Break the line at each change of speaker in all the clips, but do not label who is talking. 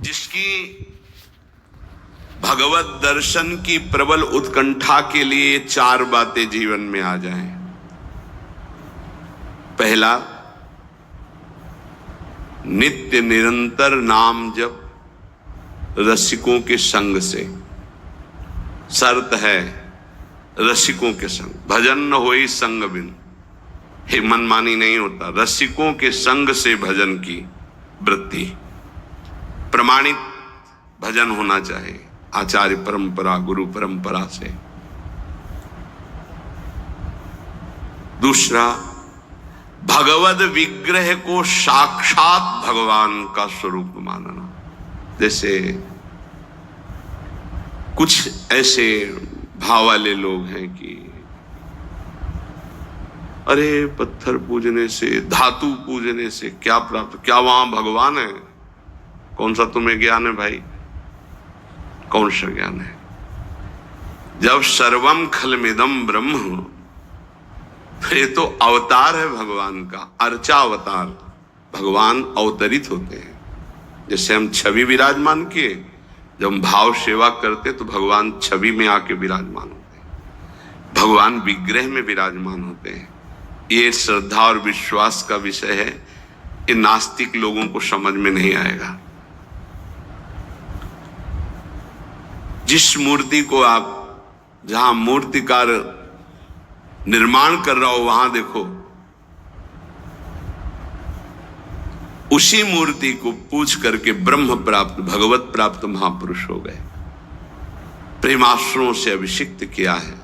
जिसकी भगवत दर्शन की प्रबल उत्कंठा के लिए 4 बातें जीवन में आ जाएं। पहला, नित्य निरंतर नाम जप रसिकों के संग से। शर्त है रसिकों के संग, भजन न होई संग बिन। हे मनमानी नहीं होता, रसिकों के संग से भजन की वृत्ति। प्रमाणित भजन होना चाहिए, आचार्य परंपरा, गुरु परंपरा से। दूसरा, भगवद विग्रह को साक्षात भगवान का स्वरूप मानना। जैसे कुछ ऐसे भाव वाले लोग हैं कि अरे पत्थर पूजने से, धातु पूजने से क्या प्राप्त, क्या वहां भगवान है? कौन सा तुम्हें ज्ञान है भाई? कौन सा ज्ञान है? जब सर्वम खलमिदम ब्रह्म, ये तो अवतार है भगवान का, अर्चा अवतार। भगवान अवतरित होते हैं। जैसे हम छवि विराजमान किए, जब हम भाव सेवा करते तो भगवान छवि में आके विराजमान होते हैं, भगवान विग्रह में विराजमान होते हैं। ये श्रद्धा और विश्वास का विषय है, ये नास्तिक लोगों को समझ में नहीं आएगा। जिस मूर्ति को आप, जहां मूर्तिकार निर्माण कर रहा हो वहां देखो, उसी मूर्ति को पूज करके ब्रह्म प्राप्त, भगवत प्राप्त महापुरुष हो गए। प्रेमाश्रुओं से अभिषिक्त किया है।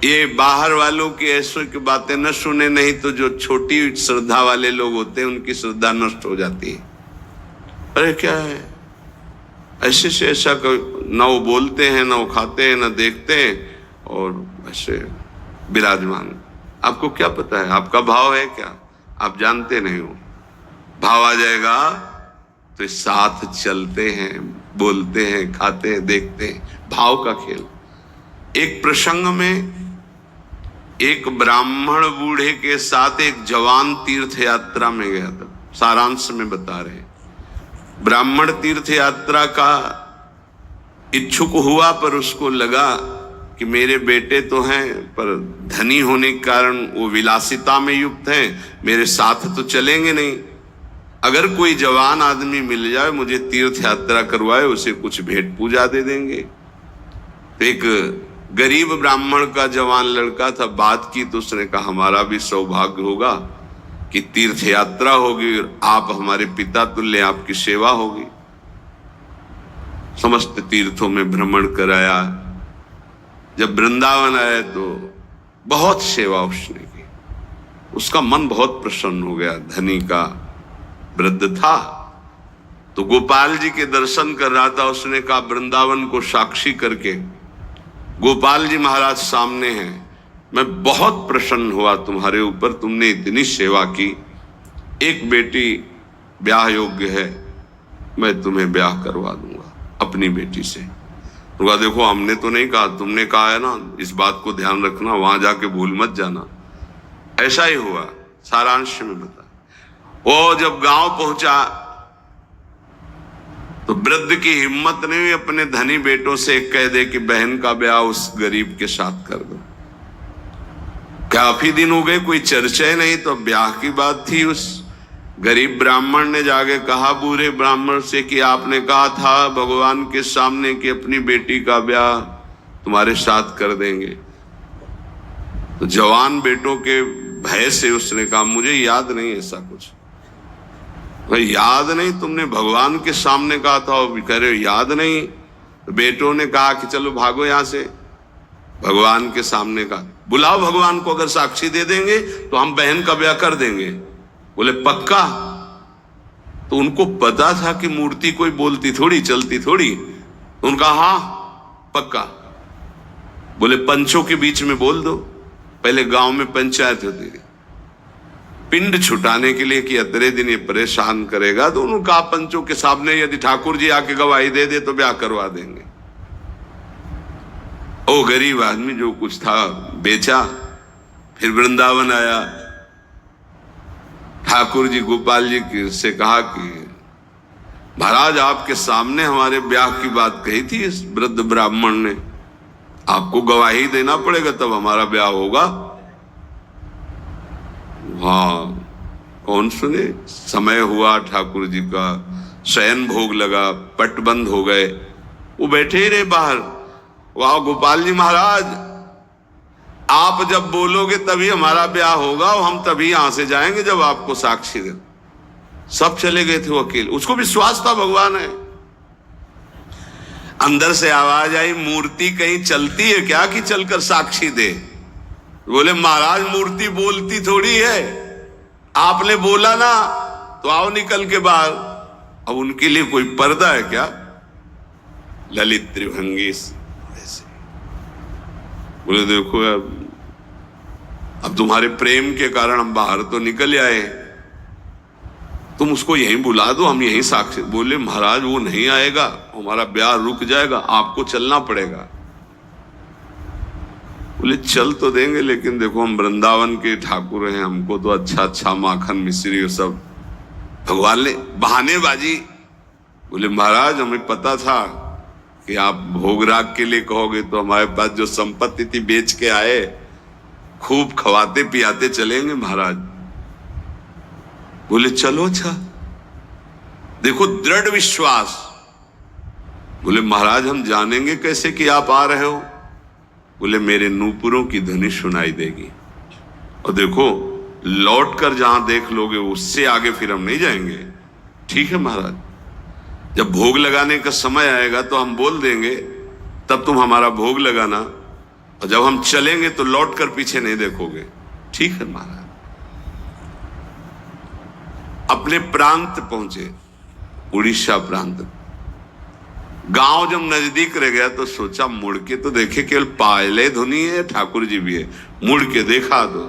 ये बाहर वालों की ऐसो की बातें न सुने, नहीं तो जो छोटी श्रद्धा वाले लोग होते हैं उनकी श्रद्धा नष्ट हो जाती है। अरे क्या है, ऐसे से ऐसा न वो बोलते हैं, न वो खाते हैं, न देखते हैं, और ऐसे विराजमान। आपको क्या पता है आपका भाव है क्या? आप जानते नहीं हो। भाव आ जाएगा तो साथ चलते हैं, बोलते हैं, खाते हैं, देखते हैं। भाव का खेल। एक प्रसंग में एक ब्राह्मण बूढ़े के साथ एक जवान तीर्थ यात्रा में गया था। सारांश में बता रहे, ब्राह्मण तीर्थ यात्रा का इच्छुक हुआ, पर उसको लगा कि मेरे बेटे तो हैं, पर धनी होने के कारण वो विलासिता में युक्त हैं, मेरे साथ तो चलेंगे नहीं। अगर कोई जवान आदमी मिल जाए, मुझे तीर्थ यात्रा करवाए, उसे कुछ भेंट पूजा दे देंगे। तो एक गरीब ब्राह्मण का जवान लड़का था, बात की तो उसने कहा हमारा भी सौभाग्य होगा कि तीर्थ यात्रा होगी और आप हमारे पिता तुल्य, आपकी सेवा होगी। समस्त तीर्थों में भ्रमण कराया। जब वृंदावन आए तो बहुत सेवा उसने की। उसका मन बहुत प्रसन्न हो गया। धनी का वृद्ध था तो गोपाल जी के दर्शन कर रहा था। उसने कहा वृंदावन को साक्षी करके, गोपाल जी महाराज सामने हैं, मैं बहुत प्रसन्न हुआ तुम्हारे ऊपर, तुमने इतनी सेवा की। एक बेटी ब्याह योग्य है, मैं तुम्हें ब्याह करवा दूंगा अपनी बेटी से। तो देखो हमने तो नहीं कहा, तुमने कहा है ना, इस बात को ध्यान रखना, वहां जाके भूल मत जाना। ऐसा ही हुआ। सारांश में बता, वो जब गांव पहुंचा तो वृद्ध की हिम्मत नहीं हुई अपने धनी बेटों से कह दे कि बहन का ब्याह उस गरीब के साथ कर दो। काफी दिन हो गए, कोई चर्चा ही नहीं, तो ब्याह की बात थी। उस गरीब ब्राह्मण ने जाके कहा बूढ़े ब्राह्मण से कि आपने कहा था भगवान के सामने कि अपनी बेटी का ब्याह तुम्हारे साथ कर देंगे। तो जवान बेटों के भय से उसने कहा मुझे याद नहीं ऐसा कुछ। भाई याद नहीं? तुमने भगवान के सामने कहा था। और कह रहे हो याद नहीं? तो बेटों ने कहा कि चलो भागो यहां से। भगवान के सामने कहा बुलाओ भगवान को, अगर साक्षी दे देंगे तो हम बहन का ब्याह कर देंगे। बोले पक्का? तो उनको पता था कि मूर्ति कोई बोलती थोड़ी, चलती थोड़ी। उनका हाँ पक्का। बोले पंचों के बीच में बोल दो। पहले गांव में पंचायत होती थी पिंड छुटाने के लिए कि अतरे दिन ये परेशान करेगा, तो उन्होंने कहा पंचों के सामने यदि ठाकुर जी आके गवाही दे दे तो ब्याह करवा देंगे। ओ गरीब आदमी जो कुछ था बेचा, फिर वृंदावन आया। ठाकुर जी गोपाल जी से कहा कि महाराज आपके सामने हमारे ब्याह की बात कही थी इस वृद्ध ब्राह्मण ने, आपको गवाही देना पड़ेगा तब हमारा ब्याह होगा। हाँ, कौन सुने। समय हुआ, ठाकुर जी का शयन भोग लगा, पट बंद हो गए, वो बैठे ही रहे बाहर। वाह गोपाल जी महाराज, आप जब बोलोगे तभी हमारा ब्याह होगा और हम तभी यहां से जाएंगे जब आपको साक्षी दे। सब चले गए थे वो अकेले, उसको विश्वास था भगवान है। अंदर से आवाज आई, मूर्ति कहीं चलती है क्या कि चलकर साक्षी दे। बोले महाराज मूर्ति बोलती थोड़ी है, आपने बोला ना तो आओ निकल के बाहर। अब उनके लिए कोई पर्दा है क्या। ललित त्रिभंगी ऐसे बोले देखो यार, अब तुम्हारे प्रेम के कारण हम बाहर तो निकल आए, तुम उसको यहीं बुला दो, हम यहीं साक्षी। बोले महाराज वो नहीं आएगा, हमारा ब्याह रुक जाएगा, आपको चलना पड़ेगा। बोले चल तो देंगे, लेकिन देखो हम वृंदावन के ठाकुर हैं, हमको तो अच्छा अच्छा माखन मिश्री सब। भगवान ने बहानेबाजी। बोले महाराज हमें पता था कि आप भोग राग के लिए कहोगे, तो हमारे पास जो संपत्ति थी बेच के आए, खूब खवाते पियाते चलेंगे महाराज। बोले चलो अच्छा, देखो दृढ़ विश्वास। बोले महाराज हम जानेंगे कैसे कि आप आ रहे हो। बोले मेरे नूपुरों की ध्वनि सुनाई देगी, और देखो लौट कर जहां देख लोगे उससे आगे फिर हम नहीं जाएंगे। ठीक है महाराज, जब भोग लगाने का समय आएगा तो हम बोल देंगे, तब तुम हमारा भोग लगाना, और जब हम चलेंगे तो लौट कर पीछे नहीं देखोगे। ठीक है महाराज। अपने प्रांत पहुंचे, उड़ीसा प्रांत। गांव जब नजदीक रह गया तो सोचा मुड़ के तो देखे, केवल पायले धुनी है, ठाकुर जी भी है। मुड़ के देखा तो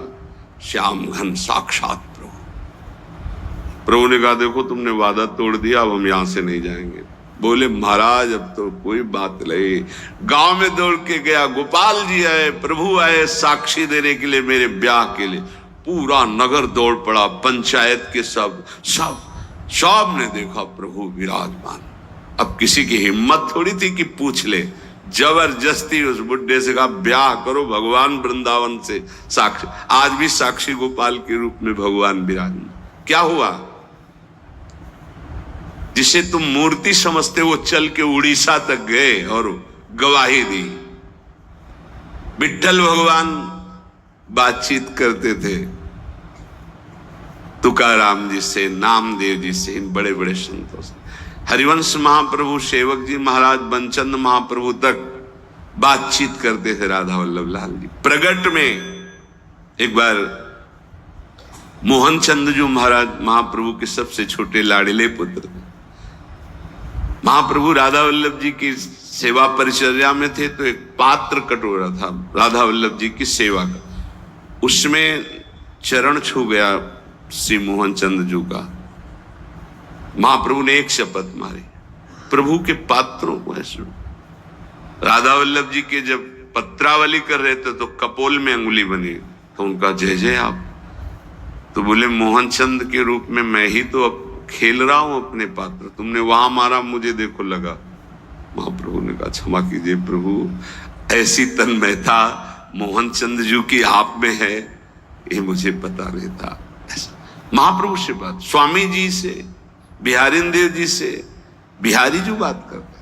श्याम घन साक्षात प्रभु। प्रभु ने कहा देखो तुमने वादा तोड़ दिया, अब हम यहां से नहीं जाएंगे। बोले महाराज अब तो कोई बात नहीं। गांव में दौड़ के गया, गोपाल जी आए, प्रभु आए साक्षी देने के लिए मेरे ब्याह के लिए। पूरा नगर दौड़ पड़ा, पंचायत के सब ने देखा प्रभु विराजमान। अब किसी की हिम्मत थोड़ी थी कि पूछ ले, जबरदस्ती उस बुड्ढे से कहा ब्याह करो भगवान वृंदावन से साक्षी। आज भी साक्षी गोपाल के रूप में भगवान विराजमान। क्या हुआ, जिसे तुम मूर्ति समझते वो चल के उड़ीसा तक गए और गवाही दी। विठ्ठल भगवान बातचीत करते थे तुकाराम जी से, नामदेव जी से, इन बड़े बड़े संतों से। हरिवंश महाप्रभु, सेवक जी महाराज, बंचंद महाप्रभु तक बातचीत करते थे राधा वल्लभ लाल जी। प्रगट में एक बार मोहन चंद जी महाराज महाप्रभु के सबसे छोटे लाड़िले पुत्र थे। महाप्रभु राधा वल्लभ जी की सेवा परिचर्या में थे, तो एक पात्र कटोरा था राधा वल्लभ जी की सेवा का, उसमें चरण छू गया श्री मोहन चंद जी का। महाप्रभु ने एक शपथ मारी, प्रभु के पात्रों को ऐसे। राधा वल्लभ जी के जब पत्रावली कर रहे थे तो कपोल में अंगुली बनी, तो उनका जय जय आप। तो बोले मोहन चंद के रूप में मैं ही तो अब खेल रहा हूं अपने पात्र, तुमने वहां मारा मुझे देखो लगा। महाप्रभु ने कहा क्षमा कीजिए प्रभु, ऐसी तन्मयता मोहन चंद जी की आप में है, ये मुझे पता नहीं था। महाप्रभु से बात, स्वामी जी से, बिहारी देव जी से, बिहारी जी बात करते थे।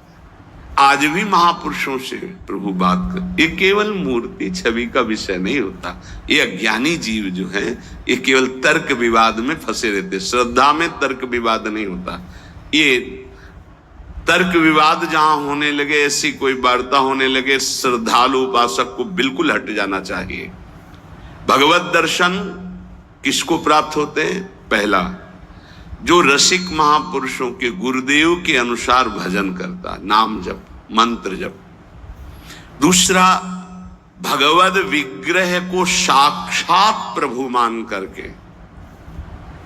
आज भी महापुरुषों से प्रभु बात कर। ये केवल मूर्ति छवि का विषय नहीं होता। ये अज्ञानी जीव जो है ये केवल तर्क विवाद में फंसे रहते। श्रद्धा में तर्क विवाद नहीं होता। ये तर्क विवाद जहां होने लगे, ऐसी कोई वार्ता होने लगे, श्रद्धालु उपासक को बिल्कुल हट जाना चाहिए। भगवत दर्शन किसको प्राप्त होते हैं? पहला, जो रसिक महापुरुषों के गुरुदेव के अनुसार भजन करता, नाम जप, मंत्र जप। दूसरा, भगवद विग्रह को साक्षात प्रभु मान करके।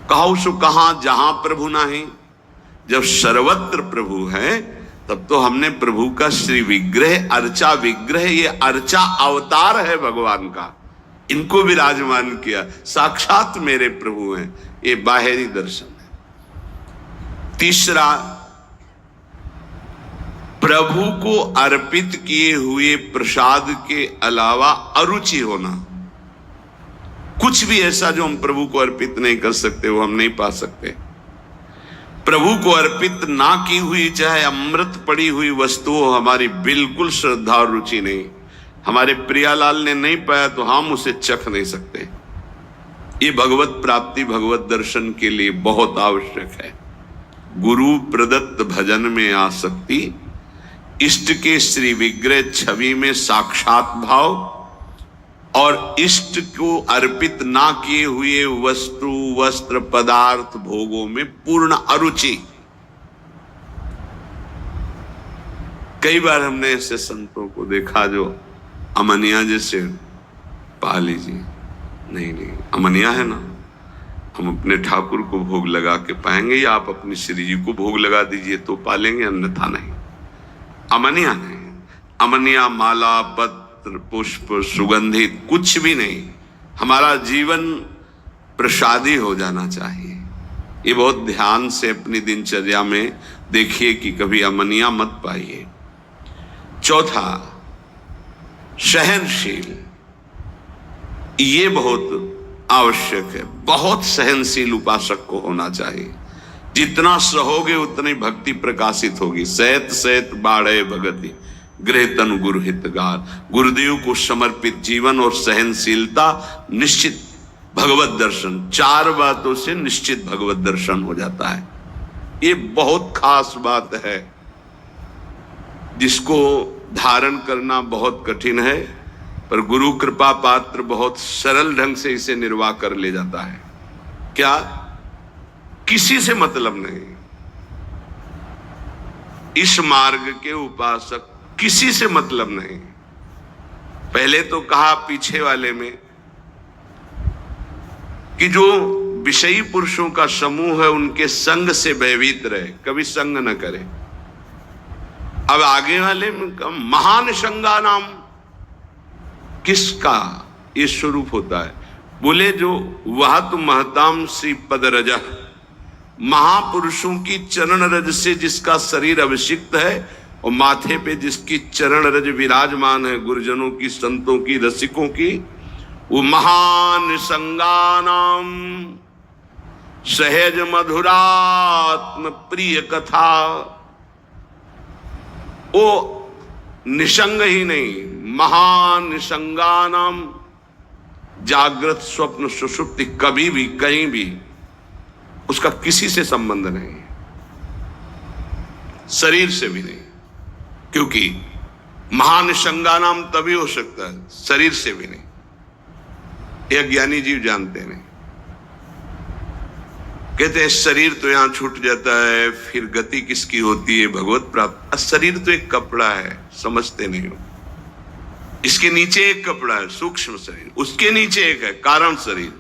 कहो सो कहां जहां प्रभु नहीं, जब सर्वत्र प्रभु है तब तो हमने प्रभु का श्री विग्रह, अर्चा विग्रह, ये अर्चा अवतार है भगवान का, इनको विराजमान किया, साक्षात मेरे प्रभु हैं। ये बाहरी दर्शन है। तीसरा, प्रभु को अर्पित किए हुए प्रसाद के अलावा अरुचि होना, कुछ भी ऐसा जो हम प्रभु को अर्पित नहीं कर सकते वो हम नहीं पा सकते। प्रभु को अर्पित ना की हुई चाहे अमृत पड़ी हुई वस्तु हो, हमारी बिल्कुल श्रद्धा और रुचि नहीं। हमारे प्रियालाल ने नहीं पाया तो हम उसे चख नहीं सकते। ये भगवत प्राप्ति, भगवत दर्शन के लिए बहुत आवश्यक है। गुरु प्रदत्त भजन में आसक्ति, इष्ट के श्री विग्रह छवि में साक्षात भाव और इष्ट को अर्पित ना किए हुए वस्तु, वस्त्र, पदार्थ, भोगों में पूर्ण अरुचि। कई बार हमने ऐसे संतों को देखा जो अमनिया जैसे, पा लीजिए, नहीं अमनिया है ना, हम अपने ठाकुर को भोग लगा के पाएंगे या आप अपनी श्री जी को भोग लगा दीजिए तो पालेंगे, अन्यथा नहीं। अमनिया नहीं, अमनिया माला, पत्र, पुष्प, सुगंधित कुछ भी नहीं। हमारा जीवन प्रसादी हो जाना चाहिए। ये बहुत ध्यान से अपनी दिनचर्या में देखिए कि कभी अमनिया मत पाइए। चौथा, सहनशील, ये बहुत आवश्यक है। बहुत सहनशील उपासक को होना चाहिए। जितना सहोगे उतनी भक्ति प्रकाशित होगी। सहत सहत बाढ़े भगति, गृह तनु गुरु हितगार। गुरुदेव को समर्पित जीवन और सहनशीलता, निश्चित भगवत दर्शन। 4 बातों से निश्चित भगवत दर्शन हो जाता है। ये बहुत खास बात है जिसको धारण करना बहुत कठिन है, पर गुरु कृपा पात्र बहुत सरल ढंग से इसे निर्वाह कर ले जाता है। क्या? किसी से मतलब नहीं। इस मार्ग के उपासक किसी से मतलब नहीं। पहले तो कहा पीछे वाले में कि जो विषयी पुरुषों का समूह है उनके संग से भयभीत रहे, कभी संग न करे। अब आगे वाले में महान संगा नाम किसका ये स्वरूप होता है? बोले जो वह तो महताम श्री पद रजा, महापुरुषों की चरण रज से जिसका शरीर अभिषिक्त है और माथे पे जिसकी चरण रज विराजमान है, गुरुजनों की, संतों की, रसिकों की, वो महान संगानाम सहज मधुरात्म प्रिय कथा। वो निसंग ही नहीं, महान निसंगानाम, जागृत स्वप्न सुषुप्ति, कभी भी कहीं भी उसका किसी से संबंध नहीं है, शरीर से भी नहीं। क्योंकि महान निसंगानाम तभी हो सकता है, शरीर से भी नहीं। ये ज्ञानी जीव जानते नहीं। कहते हैं शरीर तो यहां छूट जाता है, फिर गति किसकी होती है? भगवत प्राप्त। शरीर तो एक कपड़ा है, समझते नहीं हो। इसके नीचे एक कपड़ा है, सूक्ष्म शरीर, उसके नीचे एक है कारण शरीर।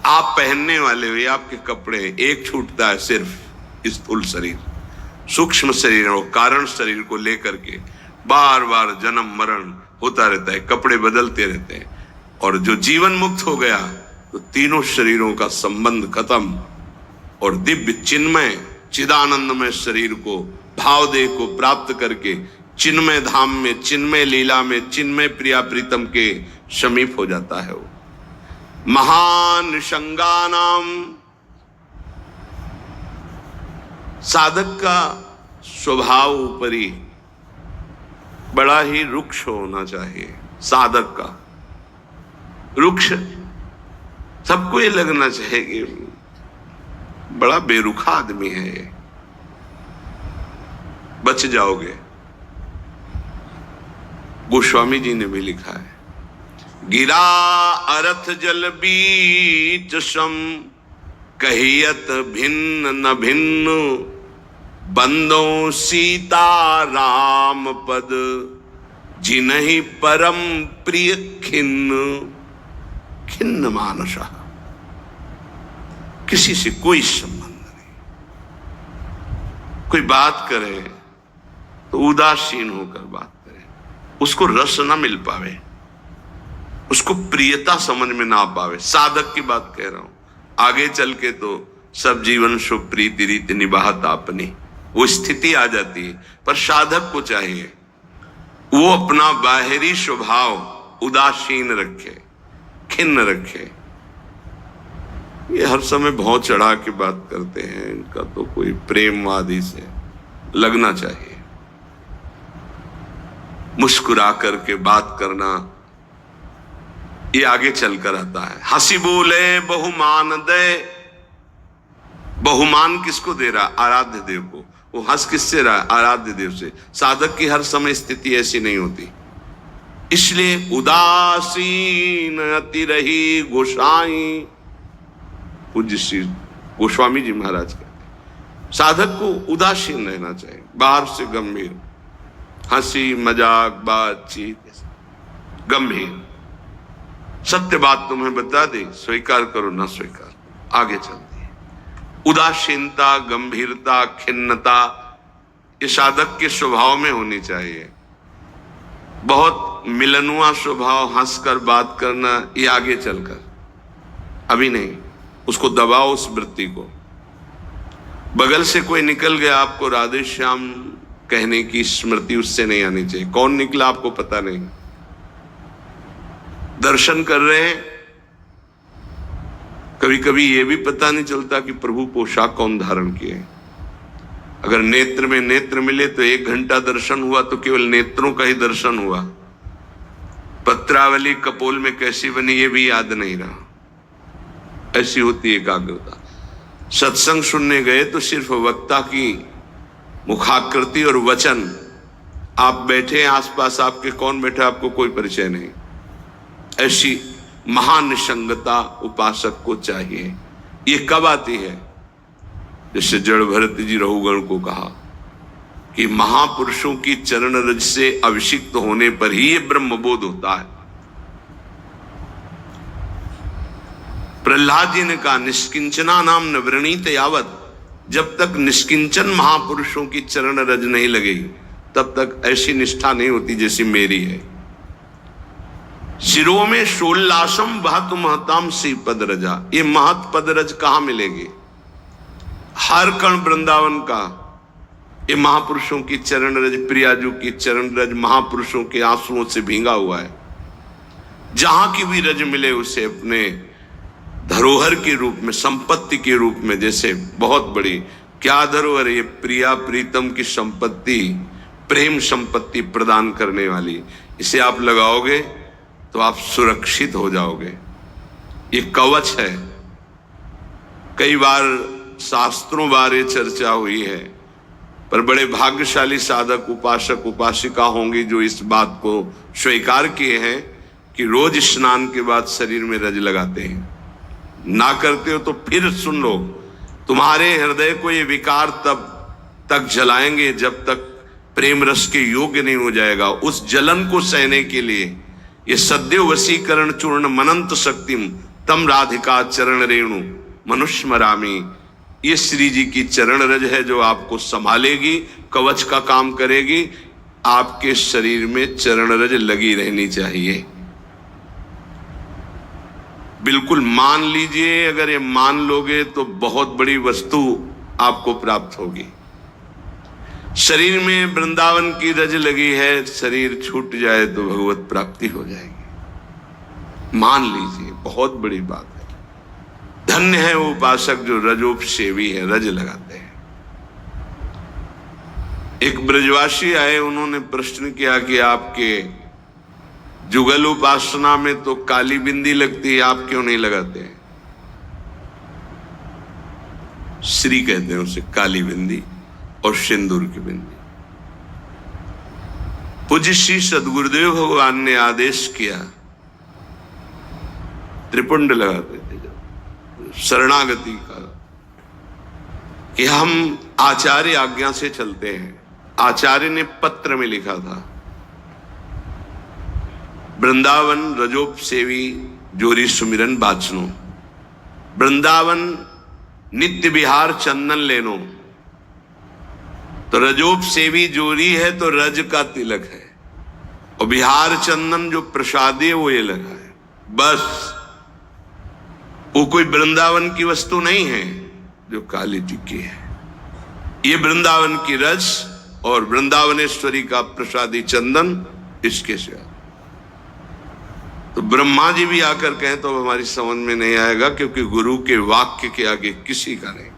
आप पहनने वाले हो, ये आपके कपड़े, एक छूटता है सिर्फ स्थूल शरीर। सूक्ष्म शरीर और कारण शरीर को लेकर के बार बार जन्म मरण होता रहता है, कपड़े बदलते रहते हैं। और जो जीवन मुक्त हो गया तो तीनों शरीरों का संबंध खत्म और दिव्य चिन्मय चिदानंदमय शरीर को, भाव देह को प्राप्त करके चिन्मय धाम में, चिन्मय लीला में, चिन्मय प्रिया प्रीतम के समीप हो जाता है। वो महान संगानाम, साधक का स्वभाव ऊपरी बड़ा ही रुक्ष होना चाहिए। साधक का रुक्ष, सबको ये लगना चाहिए कि बड़ा बेरुखा आदमी है ये, बच जाओगे। गोस्वामी जी ने भी लिखा है, गिरा अरथ जल बीच सम, कहियत भिन्न न भिन्न, बंदो सीता राम पद, जिन्हि परम प्रिय खिन्न। खिन्न मानसा, किसी से कोई संबंध नहीं। कोई बात करे तो उदासीन होकर बात करे, उसको रस ना मिल पावे, उसको प्रियता समझ में ना पावे। साधक की बात कह रहा हूं। आगे चल के तो सब जीवन शुभ प्रीति रीति निभात अपनी, वो स्थिति आ जाती है। पर साधक को चाहिए वो अपना बाहरी स्वभाव उदासीन रखे, खिन्न रखे। ये हर समय भाव चढ़ा के बात करते हैं, इनका तो कोई प्रेमवादी से लगना चाहिए। मुस्कुरा करके बात करना ये आगे चलकर आता है। हंसी बोले बहुमान दे, बहुमान किसको दे रहा? आराध्य देव को। वो हंस किससे रहा है? आराध्य देव से। साधक की हर समय स्थिति ऐसी नहीं होती, इसलिए उदासीन अति रही गोसाई। पूज्य श्री गोस्वामी जी महाराज कहते साधक को उदासीन रहना चाहिए, बाहर से गंभीर, हंसी मजाक बातचीत गंभीर। सत्य बात तुम्हें बता दी, स्वीकार करो ना स्वीकार, आगे चलती है। उदासीनता, गंभीरता, खिन्नता ये साधक के स्वभाव में होनी चाहिए। बहुत मिलनुआ स्वभाव, हंसकर बात करना, ये आगे चलकर, अभी नहीं। उसको दबाओ उस वृत्ति को। बगल से कोई निकल गया, आपको राधे श्याम कहने की स्मृति उससे नहीं आनी चाहिए। कौन निकला आपको पता नहीं। दर्शन कर रहे हैं, कभी कभी ये भी पता नहीं चलता कि प्रभु पोशाक कौन धारण किए। अगर नेत्र में नेत्र मिले तो 1 घंटा दर्शन हुआ तो केवल नेत्रों का ही दर्शन हुआ। पत्रावली कपोल में कैसी बनी ये भी याद नहीं रहा। ऐसी होती है एकाग्रता। सत्संग सुनने गए तो सिर्फ वक्ता की मुखाकृति और वचन, आप बैठे आसपास, आपके कौन बैठा आपको कोई परिचय नहीं। ऐसी महानिसंगता उपासक को चाहिए। ये कब आती है? जैसे जड़ भरत जी रहुगण को कहा कि महापुरुषों की चरण रज से अभिषिक्त होने पर ही ये ब्रह्मबोध होता है। प्रहलाद जी ने कहा निष्किंचना नाम न वृणीत यावत, जब तक निष्किंचन महापुरुषों की चरण रज नहीं लगेगी तब तक ऐसी निष्ठा नहीं होती जैसी मेरी है। शिरो में शोल्लासम बहत महताम सी पद रजा। ये महत पद रज कहां मिलेगी? हर कण वृंदावन का ये महापुरुषों की चरण रज, प्रियाजू की चरण रज महापुरुषों के आंसुओं से भींगा हुआ है। जहां की भी रज मिले उसे अपने धरोहर के रूप में, संपत्ति के रूप में, जैसे बहुत बड़ी क्या धरोहर, ये प्रिया प्रीतम की संपत्ति, प्रेम संपत्ति प्रदान करने वाली, इसे आप लगाओगे तो आप सुरक्षित हो जाओगे। ये कवच है। कई बार शास्त्रों बारे चर्चा हुई है, पर बड़े भाग्यशाली साधक उपासक उपासिका होंगे जो इस बात को स्वीकार किए हैं कि रोज स्नान के बाद शरीर में रज लगाते हैं। ना करते हो तो फिर सुन लो, तुम्हारे हृदय को ये विकार तब तक जलाएंगे जब तक प्रेम रस के योग्य नहीं हो जाएगा। उस जलन को सहने के लिए ये सद्यो वशीकरण चूर्ण मनंत शक्तिम तम राधिका चरण रेणु मनुष्य मरामी, ये श्री जी की चरण रज है जो आपको संभालेगी, कवच का काम करेगी। आपके शरीर में चरण रज लगी रहनी चाहिए। बिल्कुल मान लीजिए, अगर ये मान लोगे तो बहुत बड़ी वस्तु आपको प्राप्त होगी। शरीर में वृंदावन की रज लगी है, शरीर छूट जाए तो भगवत प्राप्ति हो जाएगी। मान लीजिए, बहुत बड़ी बात है। धन्य है वो उपासक जो रजोपसेवी है, रज लगाते हैं। एक ब्रजवासी आए, उन्होंने प्रश्न किया कि आपके जुगल उपासना में तो काली बिंदी लगती है, आप क्यों नहीं लगाते हैं? श्री कहते हैं उसे, काली बिंदी और सिंदूर की बिंदी। पूज्य श्री सदगुरुदेव भगवान ने आदेश किया, त्रिपुंड लगाते थे जब शरणागति का, कि हम आचार्य आज्ञा से चलते हैं। आचार्य ने पत्र में लिखा था, वृंदावन रजोप सेवी जोरी सुमिरन बाचनो, वृंदावन नित्य विहार चंदन लेनो। तो रजोप सेवी जोरी है तो रज का तिलक है, और बिहार चंदन जो प्रसादी है वो ये लगा है। बस वो कोई वृंदावन की वस्तु नहीं है जो काली टिक्की है। ये वृंदावन की रज और वृंदावनेश्वरी का प्रसादी चंदन, इसके सिवा। तो ब्रह्मा जी भी आकर कहें तो हमारी समझ में नहीं आएगा, क्योंकि गुरु के वाक्य के आगे किसी का नहीं।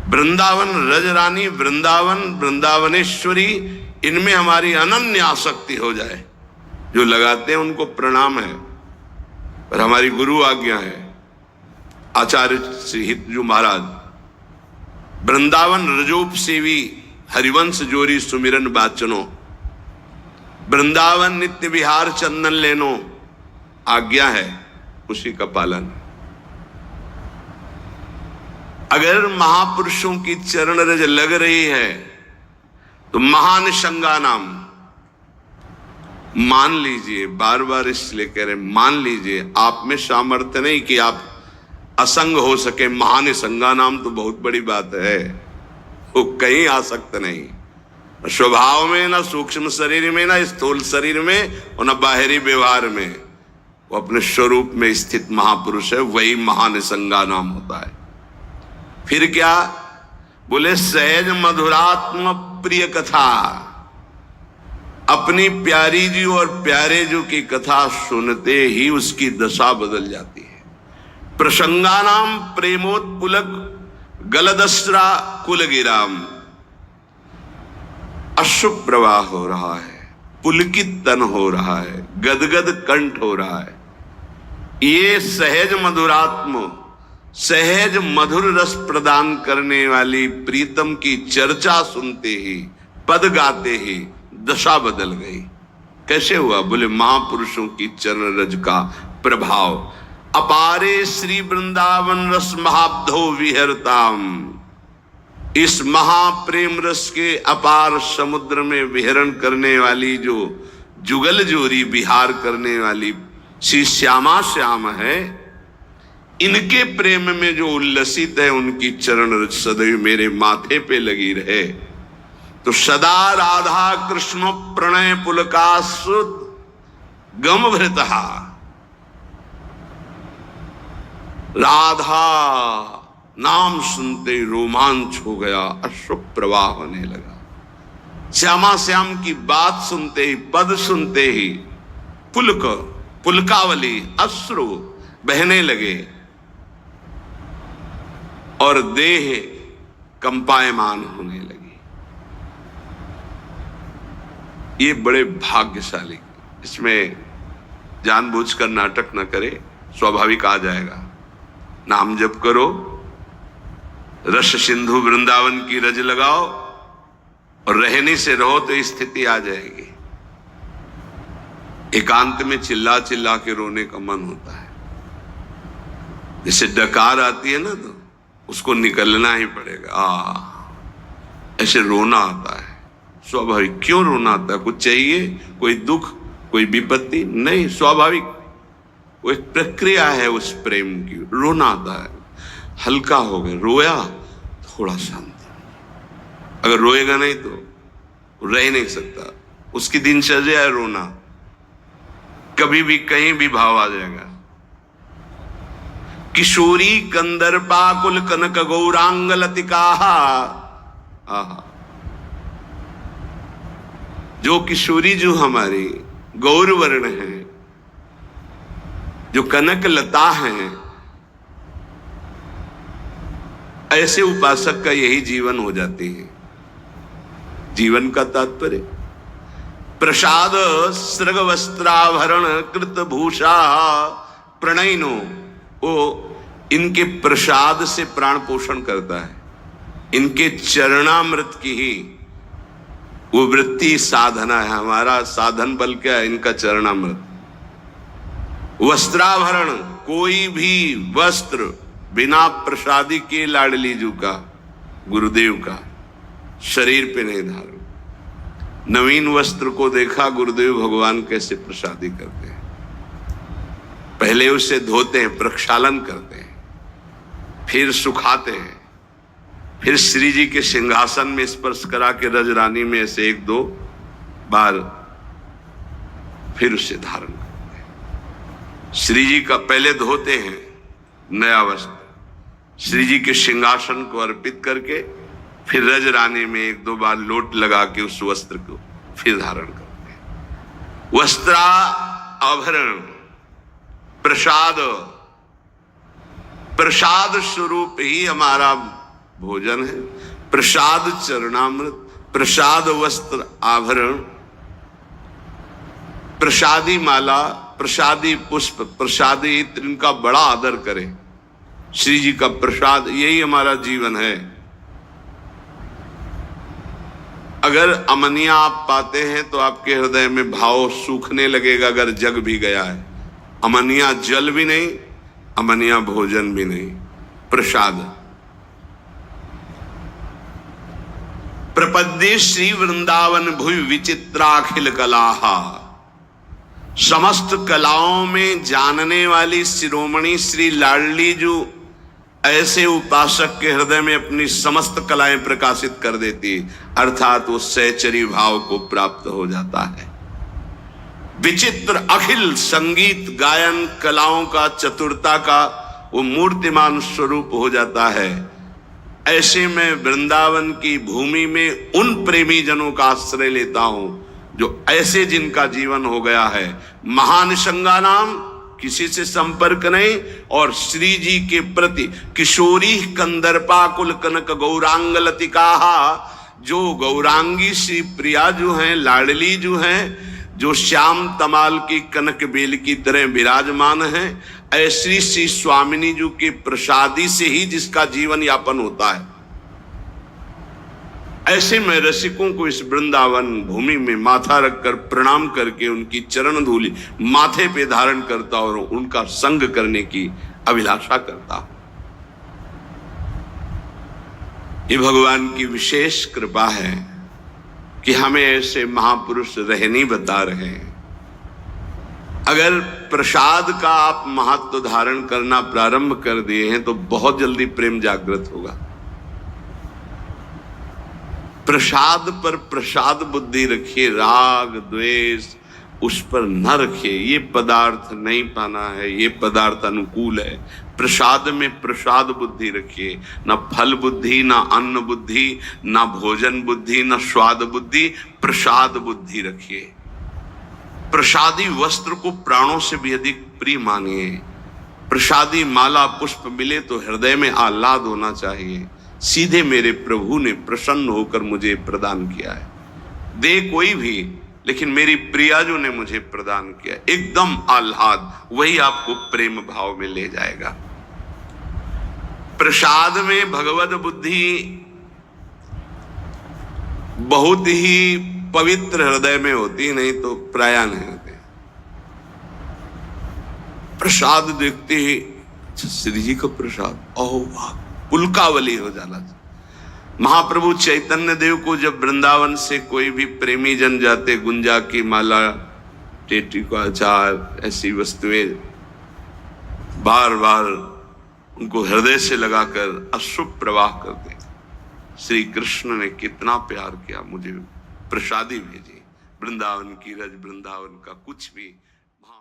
वृंदावन रज रानी, वृंदावन वृंदावनेश्वरी, इनमें हमारी अनन्य आसक्ति हो जाए। जो लगाते हैं उनको प्रणाम है, पर हमारी गुरु आज्ञा है। आचार्य श्री हितजू महाराज, वृंदावन रजोप सेवी हरिवंश जोरी सुमिरन बाचनो, वृंदावन नित्य विहार चंदन लेनो, आज्ञा है, उसी का पालन। अगर महापुरुषों की चरण रज लग रही है तो महानिशंगा नाम मान लीजिए। बार बार इसलिए कह रहे, मान लीजिए। आप में सामर्थ्य नहीं कि आप असंग हो सके। महानिशंगा नाम तो बहुत बड़ी बात है, वो कहीं आ सकते नहीं, स्वभाव में, ना सूक्ष्म शरीर में, ना स्थूल शरीर में, और ना बाहरी व्यवहार में। वो अपने स्वरूप में स्थित महापुरुष है, वही महानिशंगा नाम होता है। फिर क्या बोले? सहज मधुरात्म प्रिय कथा। अपनी प्यारी जी और प्यारे जी की कथा सुनते ही उसकी दशा बदल जाती है। प्रसंगानाम प्रेमोत्पुलक गलदस्रा कुलगिराम। अश्रु प्रवाह हो रहा है, पुलकित तन हो रहा है, गदगद कंठ हो रहा है। ये सहज मधुरात्म, सहज मधुर रस प्रदान करने वाली प्रीतम की चर्चा सुनते ही, पद गाते ही दशा बदल गई। कैसे हुआ? बोले महापुरुषों की चरण रज का प्रभाव। अपारे श्री वृंदावन रस महाब्धो विहरताम। इस महाप्रेम रस के अपार समुद्र में विहरण करने वाली, जो जुगल जोरी विहार करने वाली श्री श्यामा श्याम है, इनके प्रेम में जो उल्लसित है, उनकी चरण रज सदैव मेरे माथे पे लगी रहे। तो सदा राधा कृष्ण प्रणय पुलकासुत गमभृतः। राधा नाम सुनते रोमांच हो गया, अश्रु प्रवाह होने लगा। श्यामा श्याम की बात सुनते ही, पद सुनते ही पुलक, पुलकावली, अश्रु बहने लगे और देह कंपायमान होने लगी। ये बड़े भाग्यशाली, इसमें जानबूझकर नाटक न करे, स्वाभाविक आ जाएगा। नाम जप करो, रस सिंधु वृंदावन की रज लगाओ और रहने से रहो तो स्थिति आ जाएगी। एकांत में चिल्ला चिल्ला के रोने का मन होता है। जैसे डकार आती है ना, तो उसको निकलना ही पड़ेगा। ऐसे रोना आता है, स्वाभाविक। क्यों रोना आता है? कुछ चाहिए, कोई दुख, कोई विपत्ति? नहीं, स्वाभाविक। वो एक प्रक्रिया है उस प्रेम की। रोना आता है, हल्का हो गया, रोया, थोड़ा शांति। अगर रोएगा नहीं तो रह ही नहीं सकता। उसकी दिनचर्या है रोना, कभी भी कहीं भी भाव आ जाएगा। किशोरी कंदर्पा कुल कनक गौरांग लतिका। जो किशोरी जो हमारी गौर वर्ण है, जो कनक लता है, ऐसे उपासक का यही जीवन हो जाती है। जीवन का तात्पर्य प्रसाद सृग वस्त्राभरण कृत भूषा प्रणयनो। वो इनके प्रसाद से प्राण पोषण करता है। इनके चरणामृत की ही वो वृत्ति साधना है। हमारा साधन बल क्या है? इनका चरणामृत। वस्त्राभरण, कोई भी वस्त्र बिना प्रसादी के लाडली जू का, गुरुदेव का, शरीर पे नहीं धारण। नवीन वस्त्र को देखा गुरुदेव भगवान कैसे प्रसादी करते हैं। पहले उसे धोते हैं, प्रक्षालन करते हैं, फिर सुखाते हैं, फिर श्री जी के सिंहासन में स्पर्श करा के रजरानी में ऐसे 1-2 बार फिर उसे धारण करते हैं। श्री जी का पहले धोते हैं नया वस्त्र, श्री जी के सिंहासन को अर्पित करके फिर रज रानी में 1-2 बार लोट लगा के उस वस्त्र को फिर धारण करते हैं। वस्त्रा आभरण प्रसाद, प्रसाद स्वरूप ही हमारा भोजन है। प्रसाद चरणामृत, प्रसाद वस्त्र आभरण, प्रसादी माला, प्रसादी पुष्प, प्रसादी इत्र, इनका बड़ा आदर करें। श्री जी का प्रसाद यही हमारा जीवन है। अगर अमनिया आप पाते हैं तो आपके हृदय में भाव सूखने लगेगा। अगर जग भी गया है, अमनिया जल भी नहीं, अमनिया भोजन भी नहीं, प्रसाद। प्रपद्ये श्री वृंदावन भुवि विचित्राखिल कलाहा, समस्त कलाओं में जानने वाली शिरोमणि श्री लाडली जो ऐसे उपासक के हृदय में अपनी समस्त कलाएं प्रकाशित कर देती, अर्थात वो सहचरी भाव को प्राप्त हो जाता है। विचित्र अखिल संगीत गायन कलाओं का, चतुरता का वो मूर्तिमान स्वरूप हो जाता है। ऐसे में वृंदावन की भूमि में उन प्रेमी जनों का आश्रय लेता हूं जो ऐसे जिनका जीवन हो गया है महानिसंगा नाम, किसी से संपर्क नहीं, और श्री जी के प्रति किशोरी कंदर्पाकुल कनक गौरांग लतिका, जो गौरांगी श्री प्रिया जो हैं, लाडली जो हैं, जो श्याम तमाल की कनक बेल की तरह विराजमान हैं, ऐसी श्री स्वामिनी जी के प्रसादी से ही जिसका जीवन यापन होता है। ऐसे में रसिकों को इस वृंदावन भूमि में माथा रखकर प्रणाम करके उनकी चरण धूलि माथे पे धारण करता और उनका संग करने की अभिलाषा करता। ये भगवान की विशेष कृपा है कि हमें ऐसे महापुरुष रहनी बता रहे हैं। अगर प्रसाद का आप महत्व धारण करना प्रारंभ कर दिए हैं तो बहुत जल्दी प्रेम जागृत होगा। प्रसाद पर प्रसाद बुद्धि रखिए, राग द्वेष उस पर न रखिए। ये पदार्थ नहीं पाना है, ये पदार्थ अनुकूल है। प्रसाद में प्रसाद बुद्धि रखिए, न फल बुद्धि, न अन्न बुद्धि, न भोजन बुद्धि, न स्वाद बुद्धि, प्रसाद बुद्धि रखिए। प्रसादी वस्त्र को प्राणों से भी अधिक प्रिय मानिए। प्रसादी माला पुष्प मिले तो हृदय में आह्लाद होना चाहिए। सीधे मेरे प्रभु ने प्रसन्न होकर मुझे प्रदान किया है। दे कोई भी, लेकिन मेरी प्रियाजू ने मुझे प्रदान किया, एकदम आह्लाद, वही आपको प्रेम भाव में ले जाएगा। प्रसाद में भगवत बुद्धि बहुत ही पवित्र हृदय में होती, नहीं तो प्राय नहीं होते। प्रसाद देखते ही श्री जी का प्रसाद, ओह वाह, पुलकावली हो जाना। महाप्रभु चैतन्य देव को जब वृंदावन से कोई भी प्रेमी जन जाते, गुंजा की माला, टेटी का अचार, ऐसी वस्तुएं बार बार उनको हृदय से लगाकर अश्रु प्रवाह करते। श्री कृष्ण ने कितना प्यार किया, मुझे प्रसादी भेजी। वृंदावन की रज, वृंदावन का कुछ भी